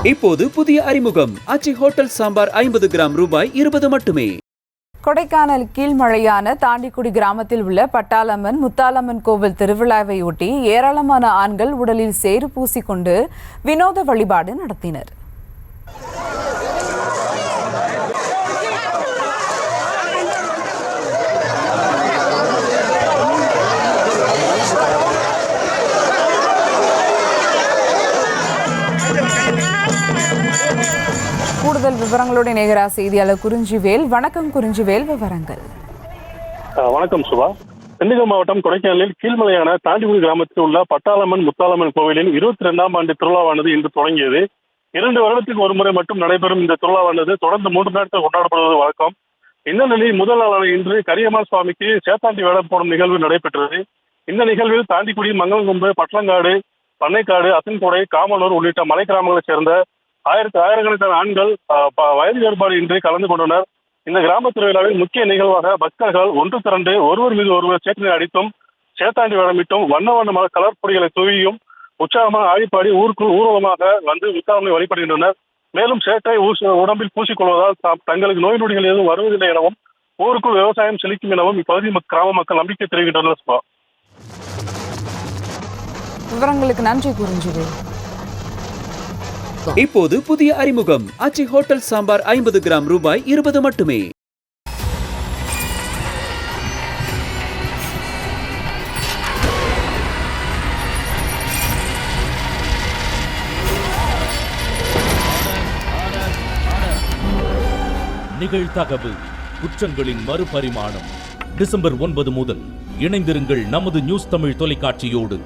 இப்போது புதிய அறிமுகம் ஆச்சி ஹோட்டல் சாம்பார் 50 கிராம் ரூபாய் 20 மட்டுமே. கொடைக்கானல் கீழ்மழையான தாண்டிக்குடி கிராமத்தில் உள்ள பட்டாளம்மன் முத்தாலம்மன் கோவில் திருவிழாவை ஒட்டி ஏராளமான ஆண்கள் உடலில் சேறு பூசிக்கொண்டு வினோத வழிபாடு நடத்தினர். கூடுதல் விவரங்களோட நேரா செய்தியாளர் குறிஞ்சிவேல். வணக்கம் குறிஞ்சிவேல், விவரங்கள். வணக்கம் சுபா. திண்டுக்கல் மாவட்டம் கொடைக்கானலில் கீழ்மலையான தாண்டிக்குடி கிராமத்தில் உள்ள பட்டாளம்மன் முத்தாலம்மன் கோவிலின் 22ஆம் ஆண்டு திருவிழாவானது இன்று தொடங்கியது. 2 வருடத்துக்கு ஒரு முறை மட்டும் நடைபெறும் இந்த திருவிழாவானது தொடர்ந்து 3 நாட்கள் கொண்டாடப்படுவது வழக்கம். இந்த நிலையில் முதல் நாளான இன்று கரியம்மாள் சுவாமிக்கு சேத்தாண்டி வேடம் போடும் நிகழ்வு நடைபெற்றது. இந்த நிகழ்வில் தாண்டிக்குடி, மங்களங்கொம்பு, பட்டலங்காடு, பண்ணைக்காடு, அசன்கோடை, காமனூர் உள்ளிட்ட மலை கிராமங்களைச் சேர்ந்த ஆயிரக்கணக்கான ஆண்கள் வயது வேறுபாடு இன்றி கலந்து கொண்டனர். இந்த கிராம திருவிழாவில் முக்கிய நிகழ்வாக பக்தர்கள் ஒன்று திரண்டு ஒருவர் மீது ஒருவர் சேற்றினை அடித்தும் சேத்தாண்டி வேடமிட்டும் வண்ண வண்ண கலர் பொடிகளை தூவியும் உற்சாகமாக ஆடிப்பாடி ஊருக்குள் ஊர்வலமாக வந்து முத்தாலம்மனை வழிபடுகின்றனர். மேலும் சேற்றை உடம்பில் பூசிக்கொள்வதால் தங்களுக்கு நோய் நொடிகள் எதுவும் வருவதில்லை எனவும் ஊருக்குள் விவசாயம் செழிக்கும் எனவும் இப்பகுதி கிராம மக்கள் நம்பிக்கை தெரிவிக்கின்றனர். விவரங்களுக்கு நன்றி குறிஞ்சிவேல். இப்போது புதிய அறிமுகம் ஆச்சி ஹோட்டல் சாம்பார் 50 கிராம் ரூபாய் 20 மட்டுமே. நிகழ்தகவு குற்றங்களின் மறுபரிமாணம். டிசம்பர் 9 முதல் இணைந்திருங்கள் நமது நியூஸ் தமிழ் தொலைக்காட்சியோடு.